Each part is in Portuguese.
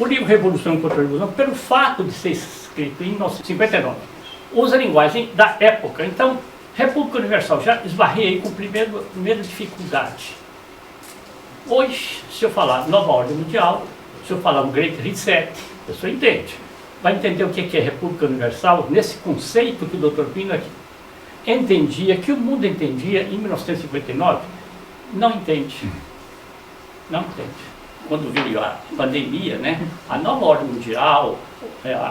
O livro Revolução e Contra-Revolução, pelo fato de ser escrito em 1959, usa a linguagem da época. Então, República Universal já esbarrei aí com a primeira dificuldade. Hoje, se eu falar Nova Ordem Mundial, se eu falar um Great Reset, a pessoa entende. Vai entender o que é República Universal nesse conceito que o Dr. Pino entendia, que o mundo entendia em 1959, não entende. Não entende. Quando veio a pandemia, né, a Nova Ordem Mundial,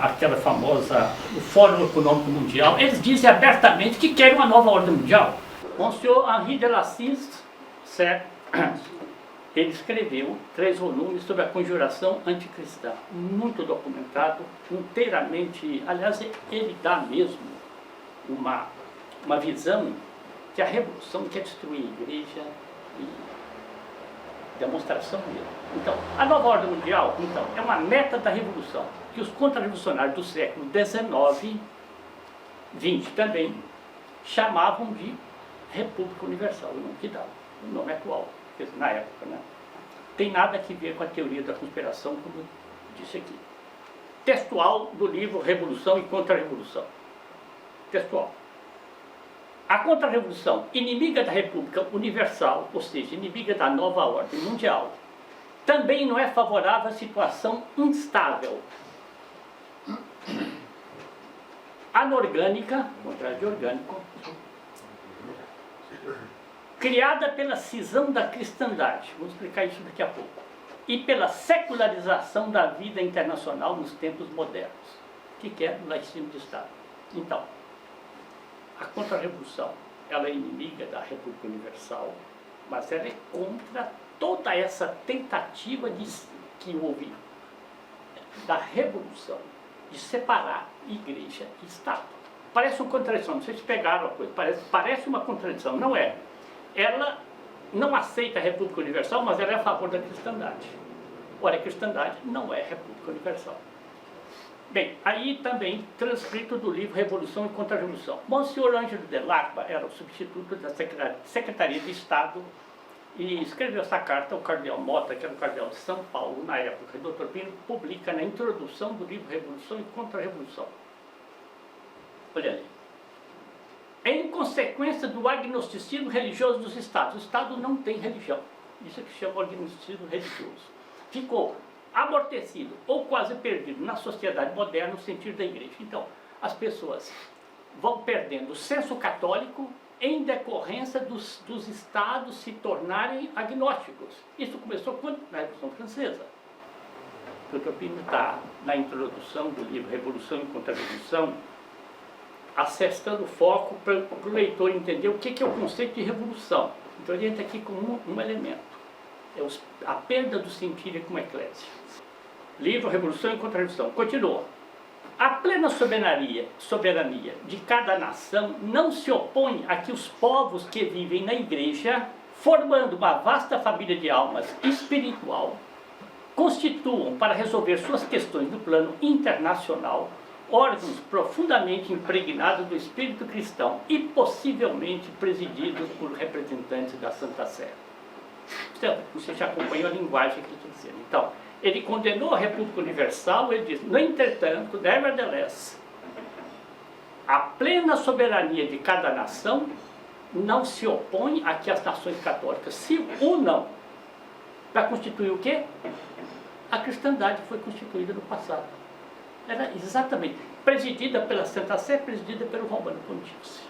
aquela famosa, o Fórum Econômico Mundial, eles dizem abertamente que querem uma nova ordem mundial. O senhor Henri de Lassiste, ele escreveu 3 volumes sobre a conjuração anticristã, muito documentado, inteiramente, aliás, ele dá mesmo uma visão que a revolução quer destruir a igreja e demonstração mesmo. Então, a nova ordem mundial, então, é uma meta da revolução, que os contra-revolucionários do século XIX, XX também, chamavam de República Universal, o nome que dá, o nome atual, na época, né? Tem nada a ver com a teoria da conspiração, como eu disse aqui. Textual do livro Revolução e Contra-Revolução. Textual. A contra-revolução, inimiga da República Universal, ou seja, inimiga da nova ordem mundial, também não é favorável à situação instável, anorgânica, contrário de orgânico, criada pela cisão da cristandade, vamos explicar isso daqui a pouco, e pela secularização da vida internacional nos tempos modernos, que é o laicídio de Estado. Então, a contra-revolução, ela é inimiga da República Universal, mas ela é contra toda essa tentativa que houve da revolução, de separar igreja e Estado. Parece uma contradição, não sei se pegaram a coisa, parece uma contradição, não é. Ela não aceita a República Universal, mas ela é a favor da cristandade. Ora, a cristandade não é República Universal. Bem, aí também transcrito do livro Revolução e Contra-Revolução. Monsenhor Ângelo de Lacba era o substituto da Secretaria de Estado e escreveu essa carta ao cardeal Mota, que era o cardeal de São Paulo na época. O Dr. Pino publica na introdução do livro Revolução e Contra-Revolução. Olha ali. Em consequência do agnosticismo religioso dos Estados. O Estado não tem religião. Isso é que chama o agnosticismo religioso. Ficou amortecido ou quase perdido na sociedade moderna no sentido da igreja. Então, as pessoas vão perdendo o senso católico em decorrência dos estados se tornarem agnósticos. Isso começou na Revolução Francesa. O Dr. Pino está na introdução do livro Revolução e Contra-Revolução, acessando o foco para o leitor entender o que é o conceito de revolução. Então ele entra aqui com um elemento. É a perda do sentido como eclésia. Livro Revolução e Contra-Revolução. Continua. A plena soberania de cada nação não se opõe a que os povos que vivem na igreja, formando uma vasta família de almas espiritual, constituam, para resolver suas questões no plano internacional, órgãos profundamente impregnados do espírito cristão e possivelmente presididos por representantes da Santa Sé. Você já acompanhou a linguagem que eu estou dizendo. Então, ele condenou a República Universal, ele diz, no entretanto, nevertheless, a plena soberania de cada nação não se opõe a que as nações católicas se unam para constituir o quê? A cristandade foi constituída no passado. Era exatamente presidida pela Santa Sé, presidida pelo Romano Pontífice.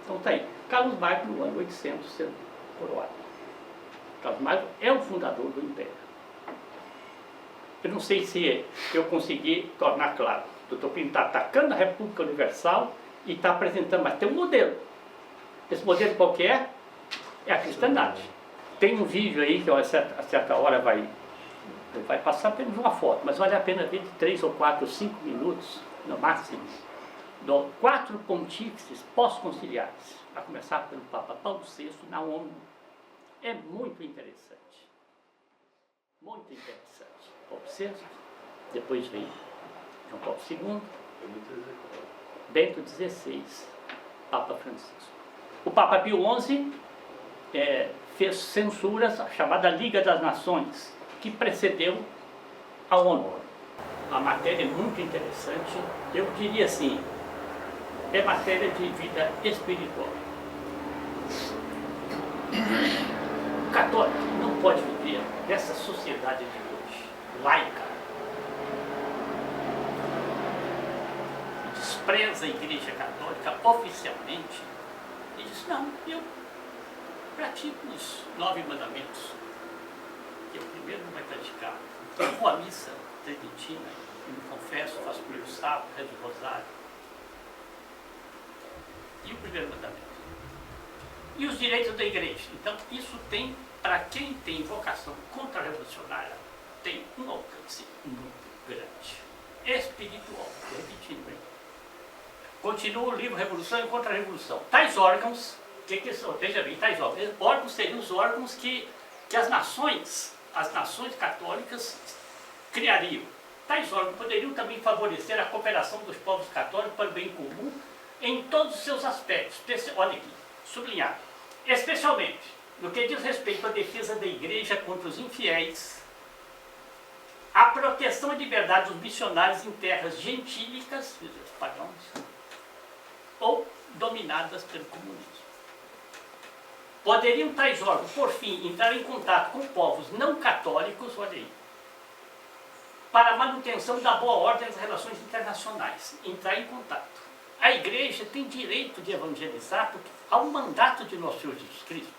Então está aí, Carlos Magno no ano 800 sendo coroado. Carlos Magno é o fundador do Império. Eu não sei se eu consegui tornar claro. O Dr. Pino está atacando a República Universal e está apresentando, mas tem um modelo. Esse modelo qual que é? É a cristandade. Tem um vídeo aí que a certa hora vai passar apenas uma foto, mas vale a pena ver de 3 ou 4 ou 5 minutos, no máximo, de 4 pontífices pós-conciliares, a começar pelo Papa Paulo VI na ONU. É muito interessante. Muito interessante. Paulo VI, depois vem João Paulo II, Bento XVI, Papa Francisco. O Papa Pio XI fez censuras, a chamada Liga das Nações, que precedeu a ONU. a matéria é muito interessante. Eu diria assim, é matéria de vida espiritual. O católico não pode viver nessa sociedade de hoje, laica, que despreza a Igreja Católica oficialmente e diz, não, eu pratico os 9 mandamentos, que eu primeiro não vai praticar. Eu vou à missa tridentina, eu me confesso, faço o primeiro sábado, rezo o rosário. E o primeiro mandamento? E os direitos da igreja? Então, isso tem, para quem tem vocação contra-revolucionária, tem um alcance muito grande. Espiritual, repetindo, hein? Continua o livro Revolução e Contra-Revolução. Tais órgãos, que são? Veja bem, tais órgãos. Órgãos seriam os órgãos que as nações católicas criariam. Tais órgãos poderiam também favorecer a cooperação dos povos católicos para o bem comum em todos os seus aspectos. Olha aqui, sublinhado. Especialmente no que diz respeito à defesa da igreja contra os infiéis, a proteção e liberdade dos missionários em terras gentílicas, os pagãos, ou dominadas pelo comunismo. Poderiam tais órgãos, por fim, entrar em contato com povos não católicos, olha aí, para a manutenção da boa ordem das relações internacionais. Entrar em contato. A igreja tem direito de evangelizar, porque há um mandato de nosso Senhor Jesus Cristo.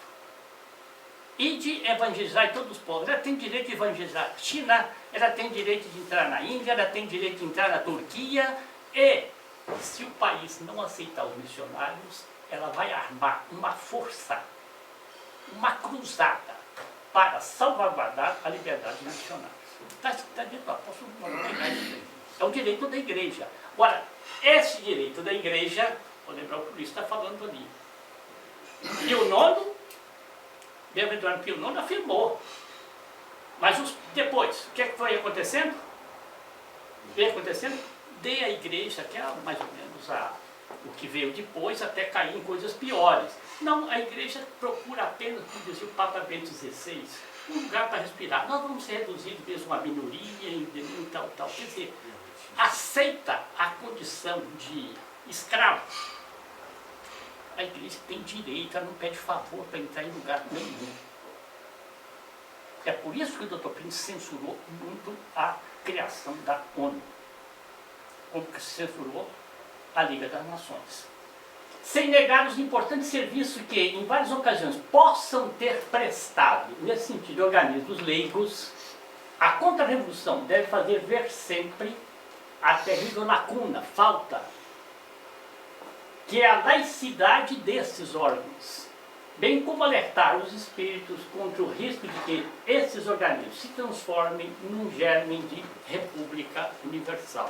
E de evangelizar em todos os povos. Ela tem direito de evangelizar a China, ela tem direito de entrar na Índia, ela tem direito de entrar na Turquia. E, se o país não aceitar os missionários, ela vai armar uma força, uma cruzada, para salvaguardar a liberdade dos missionários. Está dentro do apóstolo Paulo. É o direito da igreja. Agora, esse direito da igreja, vou lembrar o que o Luiz está falando ali. Pio IX, bem-aventurado Pio IX afirmou. Mas depois, o que é que foi acontecendo? Veio acontecendo? Dê à igreja, que é mais ou menos o que veio depois, até cair em coisas piores. Não, a igreja procura apenas, como dizia o Papa Bento XVI, um lugar para respirar. Nós vamos ser reduzidos mesmo a minoria e tal. Quer dizer, aceita a condição de escravo. A igreja tem direito, ela não pede favor para entrar em lugar nenhum. É por isso que o Dr. Plínio censurou muito a criação da ONU, como que se censurou a Liga das Nações. Sem negar os importantes serviços que, em várias ocasiões, possam ter prestado, nesse sentido, organismos leigos, a contra-revolução deve fazer ver sempre a terrível lacuna, falta, que é a laicidade desses órgãos, bem como alertar os espíritos contra o risco de que esses organismos se transformem num germe de república universal.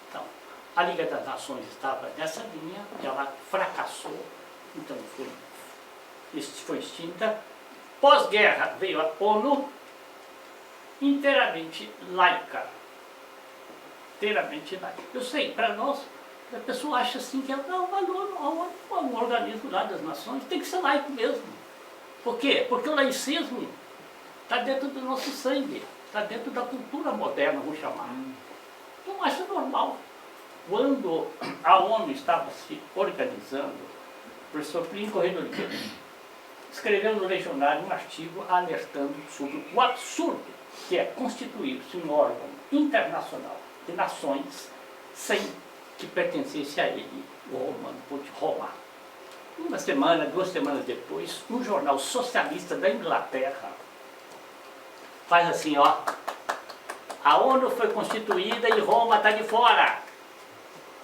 Então, a Liga das Nações estava nessa linha, ela fracassou, então foi extinta. Pós-guerra veio a ONU, inteiramente laica. Inteiramente laica. Eu sei, para nós, a pessoa acha assim que é um organismo lá das nações, tem que ser laico mesmo. Por quê? Porque o laicismo está dentro do nosso sangue, está dentro da cultura moderna, vamos chamar. Então, acho normal. Quando a ONU estava se organizando, o professor Plínio Corrêa de Oliveira escreveu no Legionário um artigo alertando sobre o absurdo que é constituir-se um órgão internacional de nações sem que pertencesse a ele, o romano, Roma. Uma semana, 2 semanas depois, um jornal socialista da Inglaterra faz assim, ó, a ONU foi constituída e Roma está de fora.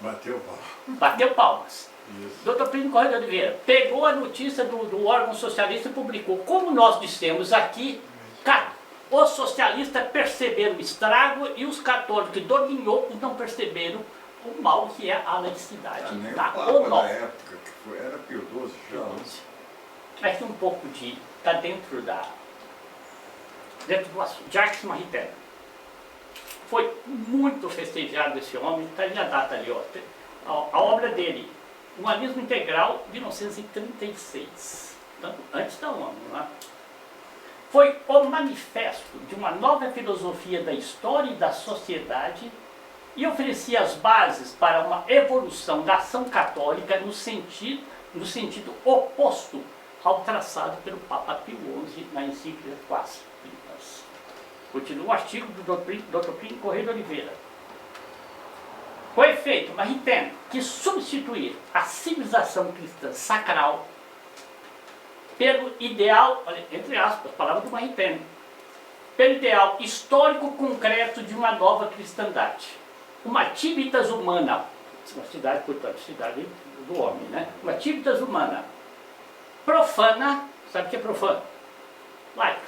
Bateu palmas. Bateu palmas. Isso. Dr. Plínio Corrêa de Oliveira pegou a notícia do órgão socialista e publicou. Como nós dissemos aqui, os socialistas perceberam o estrago e os católicos e dorminhocos não perceberam o mal que é a laicidade. Nem Tá? o Papa da época, que foi, era Pio XII já. Mas tem um pouco de... está dentro do assunto. Jacques Maritain. Foi muito festejado esse homem, está ali a data ali, ó. A obra dele, Humanismo Integral, 1936. Então, antes da ONU, não é? foi o manifesto de uma nova filosofia da história e da sociedade e oferecia as bases para uma evolução da ação católica no sentido oposto ao traçado pelo Papa Pio XI na encíclica Quas Primas. Continua o artigo do Dr. Plínio Correia de Oliveira. Com efeito, Maritain quis substituir a civilização cristã sacral pelo ideal, olha, entre aspas, palavra do Maritain, pelo ideal histórico concreto de uma nova cristandade. Uma civitas humana, uma cidade, portanto, cidade do homem, né? Uma civitas humana profana, sabe o que é profana? Laica.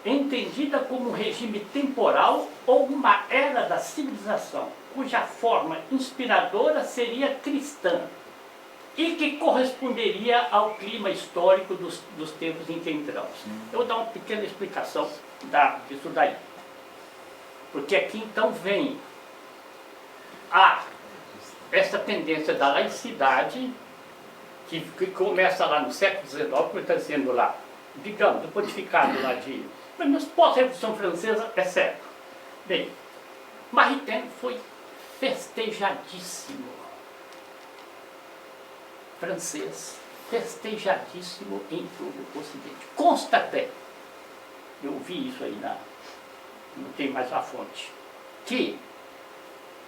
Entendida como um regime temporal ou uma era da civilização, cuja forma inspiradora seria cristã e que corresponderia ao clima histórico dos tempos em que entramos. Eu vou dar uma pequena explicação disso daí. Porque aqui então vem essa tendência da laicidade, que começa lá no século XIX, como está dizendo lá, digamos, do pontificado lá de... Mas pós-Revolução Francesa, é certo. Bem, Maritain foi festejadíssimo. Francês, festejadíssimo em todo o Ocidente. Consta até, eu vi isso aí, não tem mais a fonte, que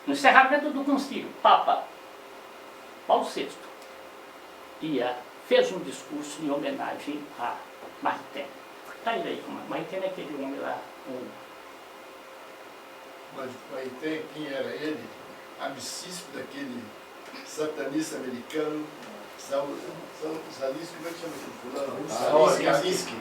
no encerramento do concílio, Papa Paulo VI fez um discurso em homenagem a Maritain. Está ele aí, Maritain é aquele homem lá. Mas Maritain, quem era ele? Amicíssimo daquele satanista americano, Zalinsky, como é que chama aquele fulano? Zalinsky.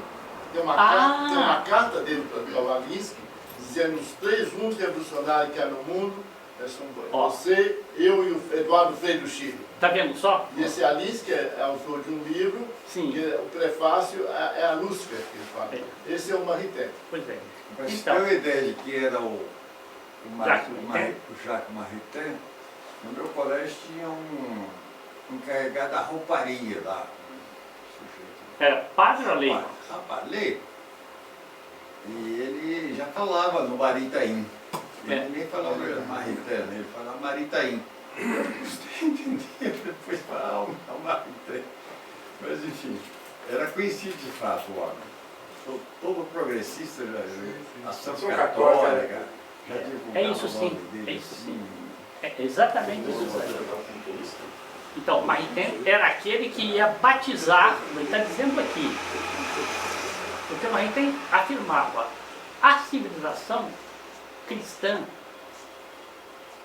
Tem uma carta dele para o Zalinsky, dizendo os 3 únicos revolucionários que há no mundo, são você, eu e o Eduardo Frei do Chile. Está vendo só? E esse Alice, que é autor de um livro, sim, que o prefácio é a Lúcifer, que ele fala. Esse é o Maritain. Pois é. Mas Então, tem uma ideia de que era o Jacques Maritain. No meu colégio tinha um encarregado da rouparia lá. era padre ou leigo? Rapaz, leigo. E ele já falava no Maritain. Ele nem falava Maritain, ele falava Maritain. Eu não gostei de entender, depois falava Maritain. Mas enfim, era conhecido de fato o homem. Sou todo progressista, ação católica. É isso sim, é isso sim. É exatamente isso aí. Então, Maritain era aquele que ia batizar, ele está dizendo aqui, porque Maritain afirmava, a civilização cristã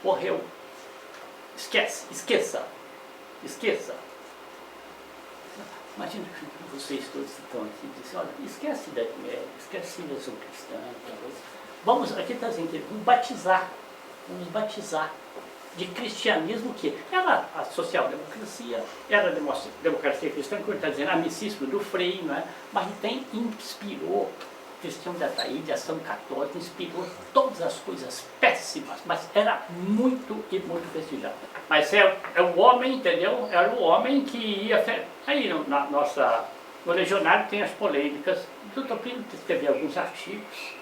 morreu. Esqueça. Imagina que vocês todos estão aqui e dizem, olha, esquece da mulher, esquece a civilização cristã. Vamos, aqui está dizendo que vamos batizar de cristianismo que era a social-democracia, era a democracia cristã, como ele está dizendo, amicíssimo do Frei, não é? Mas tem inspirou, Cristiano de Ataíde, ação católica, inspirou todas as coisas péssimas, mas era muito e muito festejado. Mas é o homem, entendeu? Era o homem que ia... Aí no Legionário tem as polêmicas, o Dr. Plínio escreveu alguns artigos,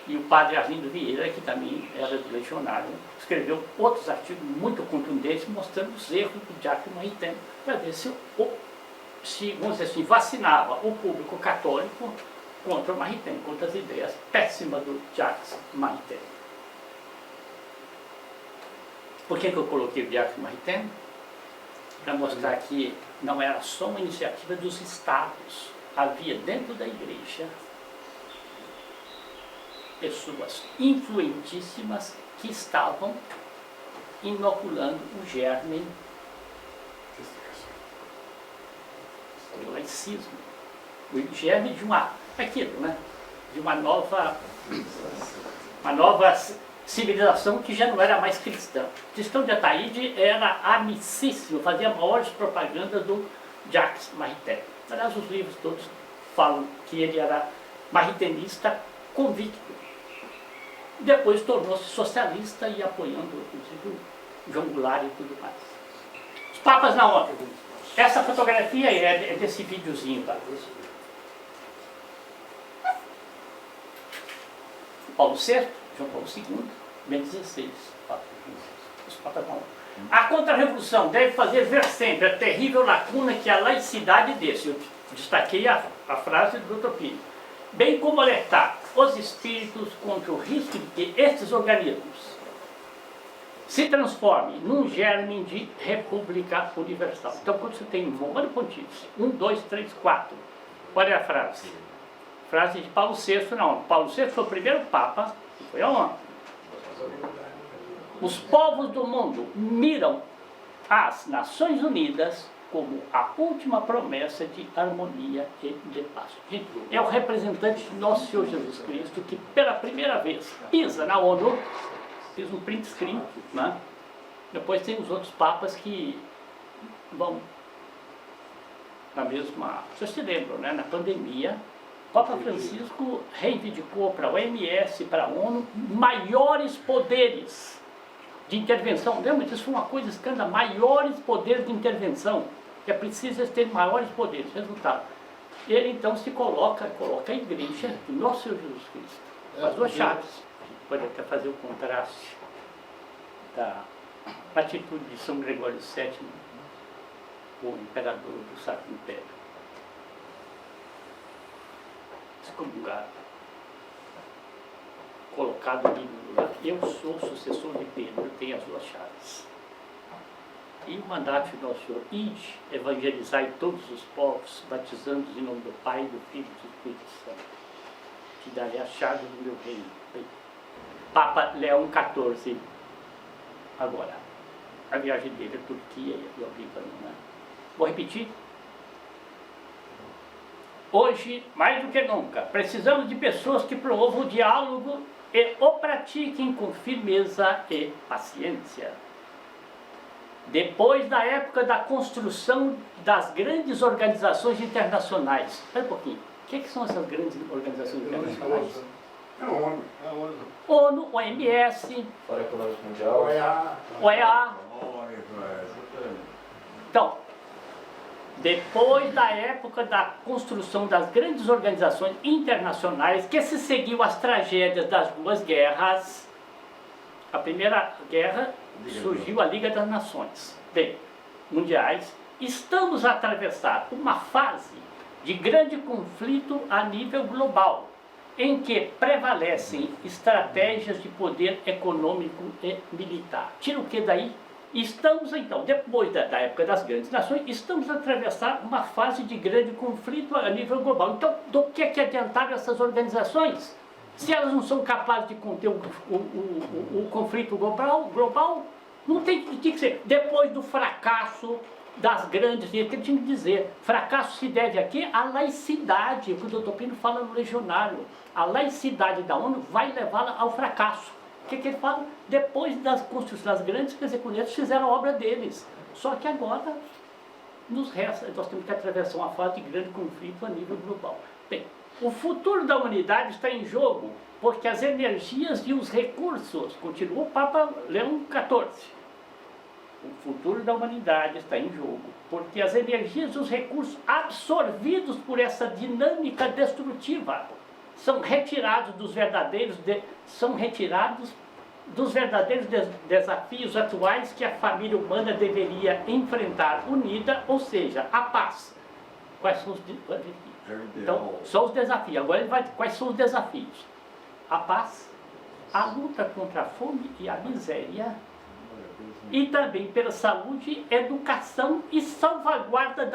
e o padre Arlindo Vieira, que também era do Legionário, escreveu outros artigos muito contundentes, mostrando os erros do Jacques Maritain, para ver se, vamos dizer assim, vacinava o público católico contra o Maritain, contra as ideias péssimas do Jacques Maritain. Por que eu coloquei o Jacques Maritain? Para mostrar que não era só uma iniciativa dos estados, havia dentro da igreja pessoas influentíssimas que estavam inoculando o germe do laicismo, o germe de de uma nova civilização que já não era mais cristã. O Cristão de Ataíde era amicíssimo, fazia maiores propagandas do Jacques Maritain. Aliás, os livros todos falam que ele era maritainista convicto. Depois tornou-se socialista e apoiando, inclusive, o João Goulart e tudo mais. Os papas na onda. Essa fotografia é desse videozinho lá. Paulo VI, João Paulo II, Bento XVI, os papas da ONU. A contra-revolução deve fazer ver sempre a terrível lacuna que a laicidade desse. Eu destaquei a frase do Dr. Pires. Bem como alertar os espíritos contra o risco de que estes organismos se transformem num germe de república universal. Então, quando você tem um romano pontífice, 1, 2, 3, 4, olha a frase. Frase de Paulo VI na ONU. Paulo VI foi o primeiro Papa, que foi a ONU. Os povos do mundo miram as Nações Unidas como a última promessa de harmonia e de paz. Gente, é o representante de nosso Senhor Jesus Cristo que pela primeira vez pisa na ONU, fez um print screen, né? Depois tem os outros papas que vão na mesma... Vocês se lembram, né? Na pandemia, o Papa Francisco reivindicou para a OMS, para a ONU, maiores poderes de intervenção. Lembra? Isso foi uma coisa escandalosa, maiores poderes de intervenção, que é preciso eles terem maiores poderes. Resultado, ele então se coloca a igreja do nosso Senhor Jesus Cristo, as duas chaves. Pode até fazer o contraste da atitude de São Gregório VII, o imperador do Sacro Império. Excomungado, colocado ali no lugar. Eu sou sucessor de Pedro, eu tenho as duas chaves. E o mandato de nosso Senhor, ide, evangelizai todos os povos, batizando-os em nome do Pai, do Filho e do Espírito Santo. Te darei a chave do meu reino. Papa Leão XIV, agora, a viagem dele é Turquia e o Líbano, né? Vou repetir. Hoje, mais do que nunca, precisamos de pessoas que promovam o diálogo e o pratiquem com firmeza e paciência. Depois da época da construção das grandes organizações internacionais. Espera um pouquinho. O que são essas grandes organizações internacionais? É a ONU. ONU, OMS, Fora Econômico Mundial. OEA. Então, depois da época da construção das grandes organizações internacionais, que se seguiu as tragédias das duas guerras, a primeira guerra surgiu a Liga das Nações mundiais, estamos a atravessar uma fase de grande conflito a nível global, em que prevalecem estratégias de poder econômico e militar. Tira o que daí? Estamos então, depois da época das grandes nações, estamos a atravessar uma fase de grande conflito a nível global. Então, do que adiantaram essas organizações? Se elas não são capazes de conter o conflito global, não tem que ser. Depois do fracasso das grandes, e ele tinha que dizer, fracasso se deve aqui à laicidade, o que o Dr. Pino fala no Legionário. A laicidade da ONU vai levá-la ao fracasso. O que ele fala? Depois das construções das grandes executivas fizeram a obra deles. Só que agora nos resta, nós temos que atravessar uma fase de grande conflito a nível global. Bem, o futuro da humanidade está em jogo, porque as energias e os recursos, continua o Papa Leão XIV, o futuro da humanidade está em jogo, porque as energias e os recursos absorvidos por essa dinâmica destrutiva são retirados dos verdadeiros desafios atuais que a família humana deveria enfrentar unida, ou seja, a paz. Quais são os desafios? Então, são os desafios. Agora ele vai, quais são os desafios? A paz, a luta contra a fome e a miséria, e também pela saúde, educação e salvaguarda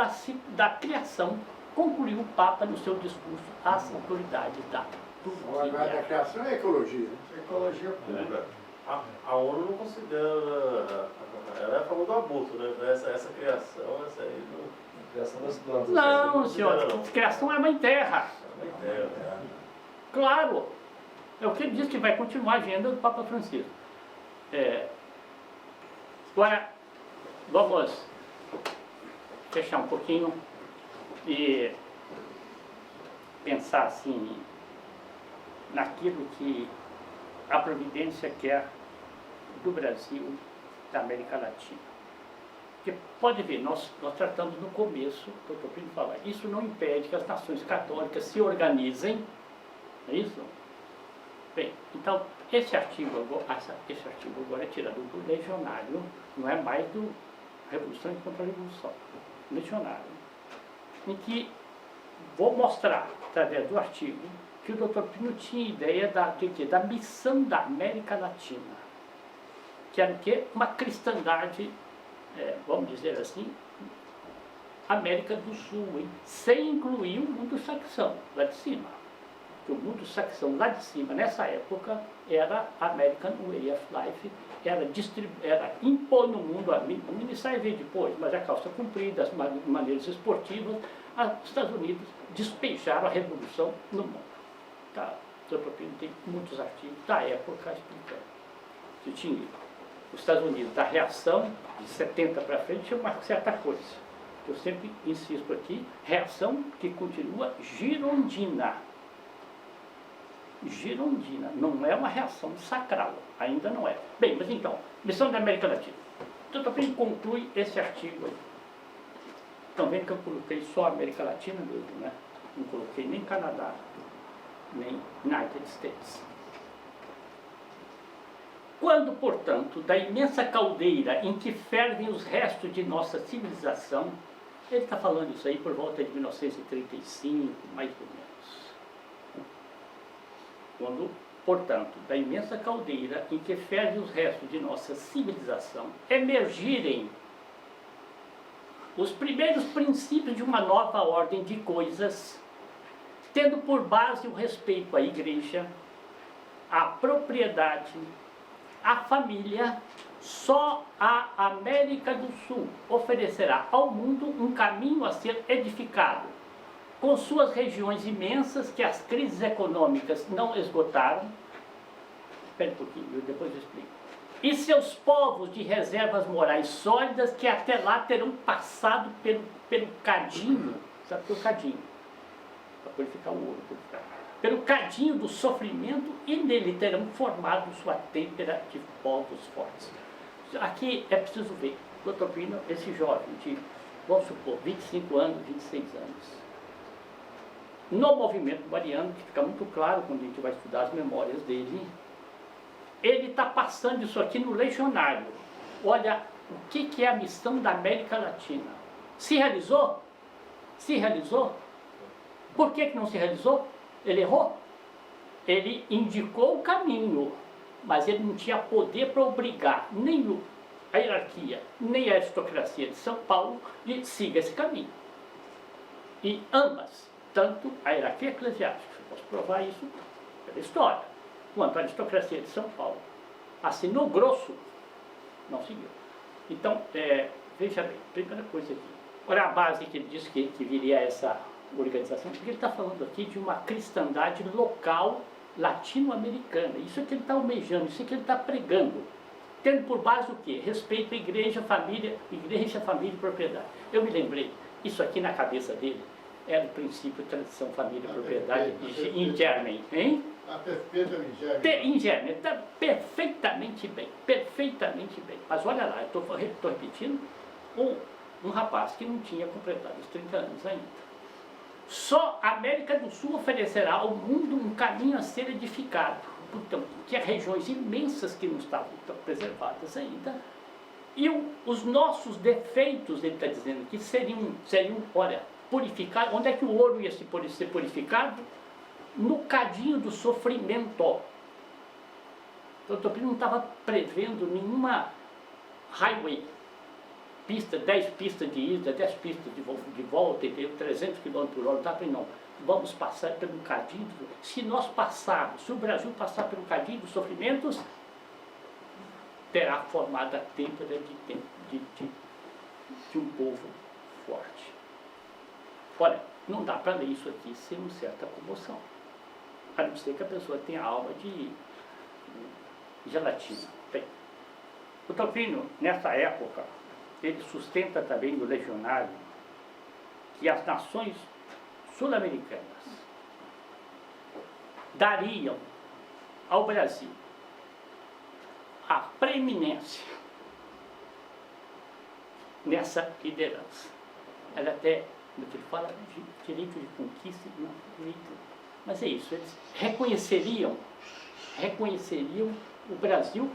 da criação, concluiu o Papa no seu discurso às autoridades da Turquia. A criação é ecologia. Ecologia pura. A ONU não considera, ela é a favor do aborto, né? Essa criação, essa aí não... Criação das plantas. Não, senhor, criação é mãe terra. Claro, é o que ele diz que vai continuar a agenda do Papa Francisco. Agora, vamos fechar um pouquinho e pensar assim naquilo que a providência quer do Brasil, da América Latina. Porque pode ver, nós tratamos no começo, que eu estou querendo falar, isso não impede que as nações católicas se organizem, é isso? Bem, então, esse artigo agora é tirado do Legionário, não é mais do Revolução e Contra-Revolução, Legionário, em que vou mostrar, através do artigo, que o Dr. Plínio tinha ideia da missão da América Latina, que era o quê? Uma cristandade, vamos dizer assim, América do Sul, hein? Sem incluir o mundo saxão, lá de cima. Porque o mundo saxão lá de cima, nessa época, era American Way of Life, era impor no mundo, a ministério veio depois, mas a calça comprida, as maneiras esportivas, os Estados Unidos despejaram a revolução no mundo. Tá? O Dr. Plínio tem muitos artigos da época explicando. Você tinha os Estados Unidos, da reação de 70 para frente, é uma certa coisa. Eu sempre insisto aqui, reação que continua girondina. Girondina, não é uma reação sacral, ainda não é. Bem, mas então, missão da América Latina. Então, também conclui esse artigo aí. Estão vendo que eu coloquei só a América Latina mesmo, né? Não coloquei nem Canadá, nem United States. Quando, portanto, da imensa caldeira em que fervem os restos de nossa civilização, ele está falando isso aí por volta de 1935, mais ou menos. Quando, portanto, da imensa caldeira em que fervem os restos de nossa civilização, emergirem os primeiros princípios de uma nova ordem de coisas, tendo por base o respeito à igreja, à propriedade, à família, só a América do Sul oferecerá ao mundo um caminho a ser edificado, com suas regiões imensas que as crises econômicas não esgotaram. Espera um pouquinho, depois eu explico. E seus povos de reservas morais sólidas que até lá terão passado pelo cadinho, sabe o cadinho? Para purificar o ouro, pelo cadinho do sofrimento, e nele terão formado sua têmpera de povos fortes. Aqui é preciso ver, Dr. Plínio, esse jovem de, vamos supor, 25 anos, 26 anos, no movimento mariano, que fica muito claro quando a gente vai estudar as memórias dele, ele está passando isso aqui no Legionário. Olha, o que é a missão da América Latina? Se realizou? Se realizou? Por que não se realizou? Ele errou? Ele indicou o caminho, mas ele não tinha poder para obrigar nem a hierarquia, nem a aristocracia de São Paulo de siga esse caminho. E ambas, tanto a hierarquia eclesiástica, eu posso provar isso pela história, quanto a aristocracia de São Paulo, assinou grosso, não seguiu. Então, veja bem, primeira coisa aqui, olha a base que ele disse que viria essa organização, porque ele está falando aqui de uma cristandade local latino-americana. Isso é que ele está almejando, isso é que ele está pregando. Tendo por base o quê? Respeito à igreja, família e propriedade. Eu me lembrei, isso aqui na cabeça dele era o princípio tradição, família e propriedade em germen, hein? A perpétua em germen. Está perfeitamente bem, perfeitamente bem. Mas olha lá, eu estou repetindo, um rapaz que não tinha completado os 30 anos ainda. Só a América do Sul oferecerá ao mundo um caminho a ser edificado, portanto, que há regiões imensas que não estavam preservadas ainda, e os nossos defeitos, ele está dizendo que seriam, olha, purificados. Onde é que o ouro ia ser purificado? No cadinho do sofrimento. Então, o Dr. Plínio não estava prevendo nenhuma highway, 10 pistas de ida, 10 pistas de volta, 300 km por hora, tá? Não, vamos passar pelo cadinho, se nós passarmos, se o Brasil passar pelo cadinho dos sofrimentos, terá formado a têmpera de um povo forte. Olha, não dá para ler isso aqui sem uma certa comoção, a não ser que a pessoa tenha alma de gelatina. Bem, o Dr. Plínio, nessa época, ele sustenta também no Legionário que as nações sul-americanas dariam ao Brasil a preeminência nessa liderança. Ela até, no que ele fala, de direito de conquista, não, direito, mas é isso, eles reconheceriam reconheceriam o Brasil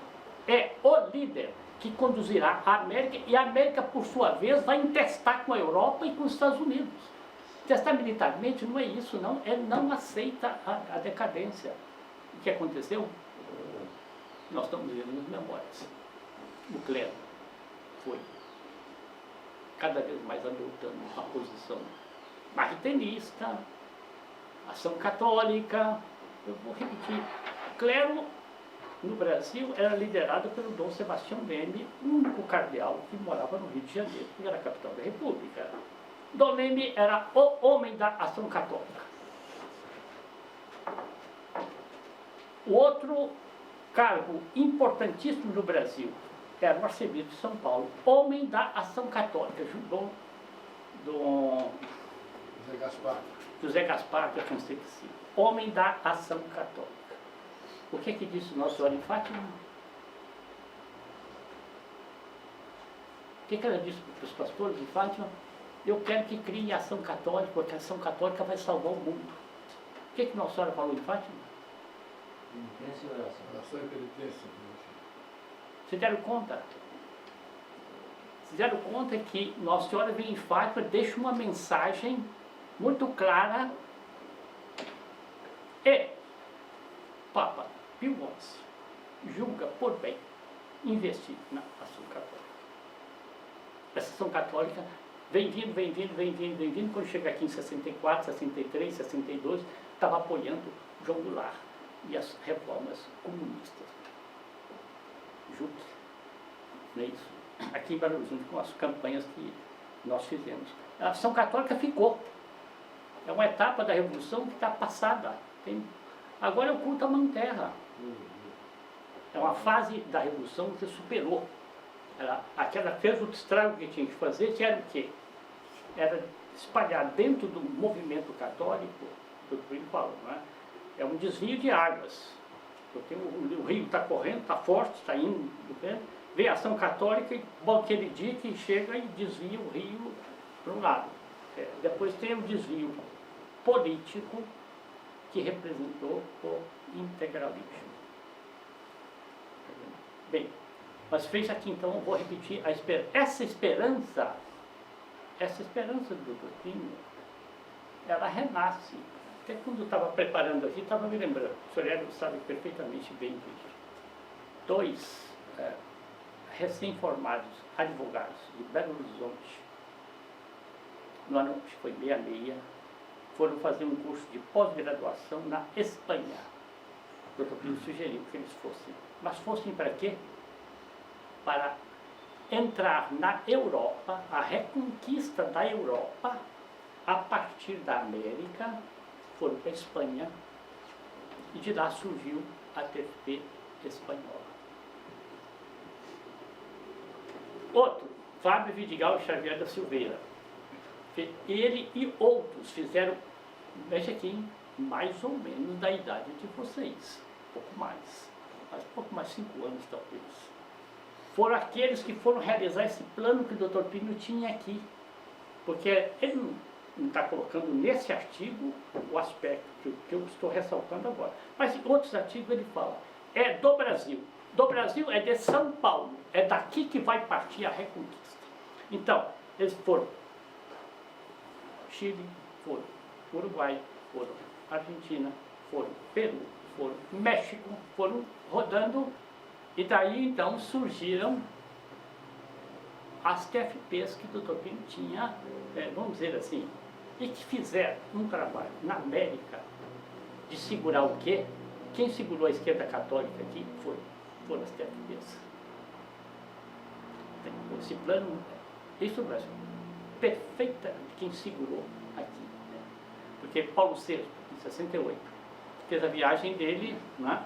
é o líder que conduzirá a América, e a América, por sua vez, vai intestar com a Europa e com os Estados Unidos. Testar militarmente não é isso, não. É não aceita a decadência. O que aconteceu? Nós estamos vendo nas memórias. O clero foi cada vez mais adotando uma posição martinista, ação católica. Eu vou repetir. O clero no Brasil era liderado pelo Dom Sebastião Leme, o único cardeal que morava no Rio de Janeiro, que era a capital da República. Dom Leme era o homem da ação católica. O outro cargo importantíssimo no Brasil era o arcebispo de São Paulo, homem da ação católica, José Gaspar, que eu tinha esquecido, homem da ação católica. O que disse Nossa Senhora em Fátima? O que ela disse para os pastores de Fátima? Eu quero que criem ação católica, porque a ação católica vai salvar o mundo. O que Nossa Senhora falou em Fátima? Penitência e oração. Oração e penitência. Vocês deram conta? Vocês deram conta que Nossa Senhora vem em Fátima, deixa uma mensagem muito clara. E Papa Pio XI julga por bem investir na ação católica. Essa ação católica vem vindo, quando chega aqui em 64, 63, 62, estava apoiando João Goulart e as reformas comunistas. Juntos, não é isso? Aqui em Belo Horizonte, com as campanhas que nós fizemos. A ação católica ficou. É uma etapa da Revolução que está passada. Agora é o culto à Mãe Terra. É uma fase da Revolução que superou. Aquela fez o estrago que tinha que fazer, que era o quê? Era espalhar dentro do movimento católico, do que ele falou, não é? É um desvio de águas. Porque o rio está correndo, está forte, está indo, vem a ação católica e bom que ele diz que chega e desvia o rio para um lado. Depois tem o desvio político, que representou o integralismo. Bem, mas fez aqui então, eu vou repetir, essa esperança do Doutrino, ela renasce. Até quando eu estava preparando aqui, estava me lembrando, o senhor Hélio sabe perfeitamente bem disso. 2 recém-formados advogados de Belo Horizonte, no ano que foi 66, foram fazer um curso de pós-graduação na Espanha. O Dr. Pino sugeriu que eles fossem. Mas fossem para quê? Para entrar na Europa, a reconquista da Europa, a partir da América, foram para a Espanha, e de lá surgiu a TFP espanhola. Outro, Fábio Vidigal Xavier da Silveira. Ele e outros fizeram, veja aqui, mais ou menos da idade de vocês, pouco mais 5 anos talvez. Foram aqueles que foram realizar esse plano que o Dr. Pino tinha aqui, porque ele não está colocando nesse artigo o aspecto que eu estou ressaltando agora. Mas em outros artigos ele fala, é do Brasil. Do Brasil é de São Paulo, é daqui que vai partir a reconquista. Então, eles foram Chile, foram Uruguai, foram Argentina, foram Peru, foram México, foram rodando, e daí então surgiram as TFPs que o Dr. Pino tinha, vamos dizer assim, e que fizeram um trabalho na América de segurar o quê? Quem segurou a esquerda católica aqui foram as TFPs. Esse plano, isso no Brasil, perfeitamente quem segurou aqui. Né? Porque Paulo VI, em 68, fez a viagem dele, né?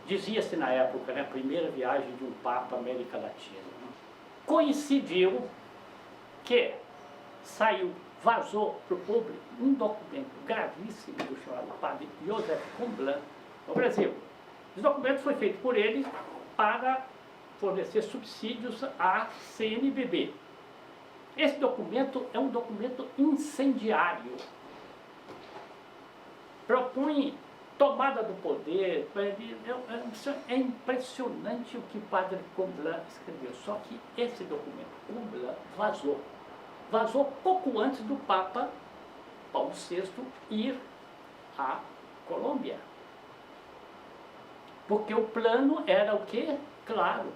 Dizia-se na época, né, a primeira viagem de um Papa à América Latina. Né? Coincidiu que vazou para o público um documento gravíssimo do chamado padre Joseph Comblan no Brasil. Esse documento foi feito por ele para fornecer subsídios à CNBB. Esse documento é um documento incendiário. Propõe tomada do poder. É impressionante o que o padre Comblan escreveu. Só que esse documento, Comblan, vazou. Vazou pouco antes do Papa Paulo VI ir à Colômbia. Porque o plano era o quê? Claro,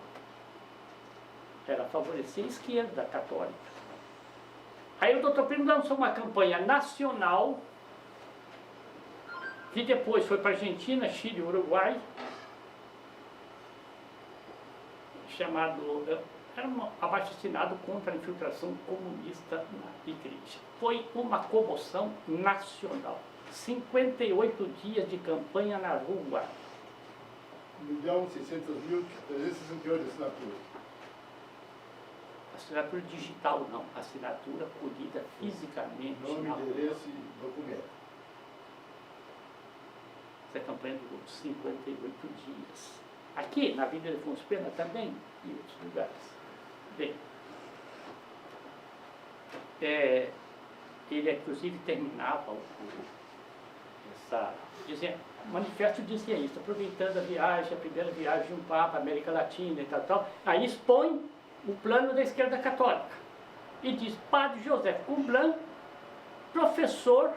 era favorecer a esquerda católica. Aí o doutor Plínio lançou uma campanha nacional, que depois foi para a Argentina, Chile e Uruguai, chamado, era um abaixo-assinado contra a infiltração comunista na igreja. Foi uma comoção nacional. 58 dias de campanha na rua. 1.600.368 assinaturas. Assinatura digital não, assinatura colhida fisicamente. Nome, endereço e documento. Essa campanha durou 58 dias. Aqui, na Avenida Afonso Pena também, e outros lugares. Bem, ele inclusive terminava dizendo, o manifesto dizia isso, aproveitando a primeira viagem de um Papa à América Latina e tal, aí expõe o plano da esquerda católica. E diz, Padre José Comblan, professor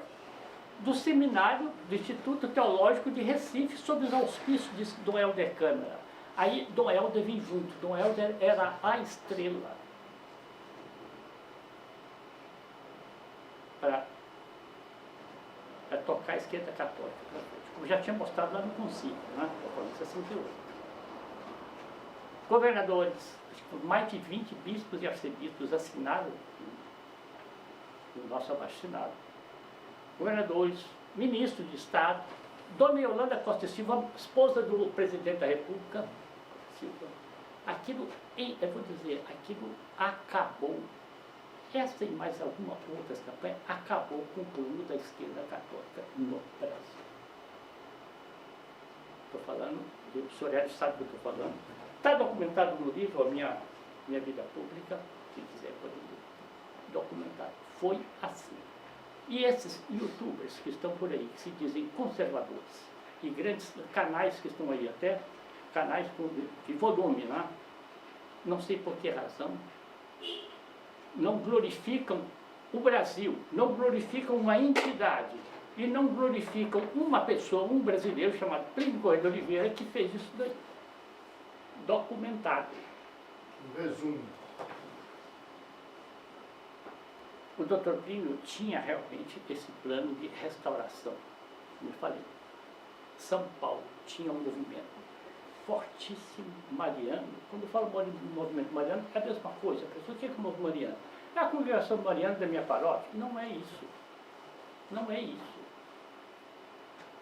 do seminário do Instituto Teológico de Recife, sob os auspícios de Dom Helder Câmara. Aí Dom Helder vem junto, Dom Helder era a estrela para tocar a esquerda católica, como já tinha mostrado lá no concílio, né? 68. Governadores, mais de 20 bispos e arcebispos assinaram o nosso abaixo-assinado. Governadores, ministros de Estado, Dona Yolanda Costa Silva, esposa do presidente da República, Silva. Aquilo, eu vou dizer, aquilo acabou. Essa e mais alguma outra campanha acabou com o plano da esquerda católica no Brasil. Estou falando, o senhor Hélio sabe do que eu estou falando. Está documentado no livro, a minha vida pública, quem quiser pode documentar. Foi assim. E esses youtubers que estão por aí, que se dizem conservadores, e grandes canais que estão aí até, canais de volume, né? Não sei por que razão, não glorificam o Brasil, não glorificam uma entidade e não glorificam uma pessoa, um brasileiro chamado Plínio Corrêa de Oliveira, que fez isso daí, documentado. Um resumo. O doutor Plínio tinha realmente esse plano de restauração, como eu falei. São Paulo tinha um movimento fortíssimo, mariano. Quando eu falo movimento mariano, é a mesma coisa. A pessoa tinha que movimento mariano. É a congregação mariana da minha paróquia? Não é isso. Não é isso.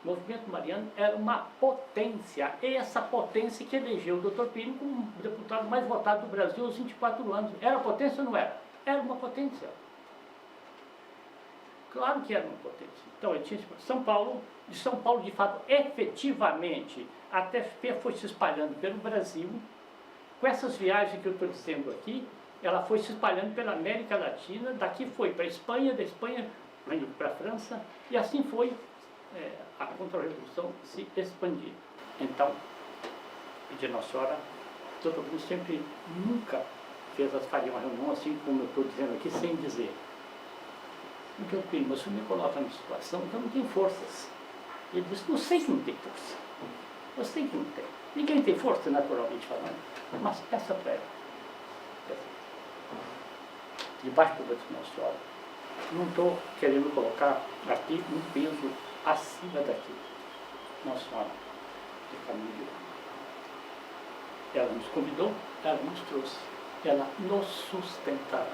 O movimento mariano era uma potência. E essa potência que elegeu o doutor Plínio como o deputado mais votado do Brasil aos 24 anos. Era potência ou não era? Era uma potência. Claro que era uma potência. Então, ele tinha São Paulo, de São Paulo, de fato, efetivamente, a TFP foi se espalhando pelo Brasil. Com essas viagens que eu estou dizendo aqui, ela foi se espalhando pela América Latina, daqui foi para a Espanha, da Espanha para a França, e assim foi a Contra-Revolução se expandir. Então, pedir Nossa Senhora, todo mundo sempre, nunca faria uma reunião assim como eu estou dizendo aqui, sem dizer. Então, Plínio, mas o senhor me coloca numa situação que eu não tenho forças. Ele disse, não sei que não tem força. Eu sei que não tem. Ninguém tem força, naturalmente falando. Mas peça para ela. Debaixo do braço de Nossa Senhora. Não estou querendo colocar aqui um peso acima daquilo. Nossa Senhora de família. Ela nos convidou, ela nos trouxe. Ela nos sustentará.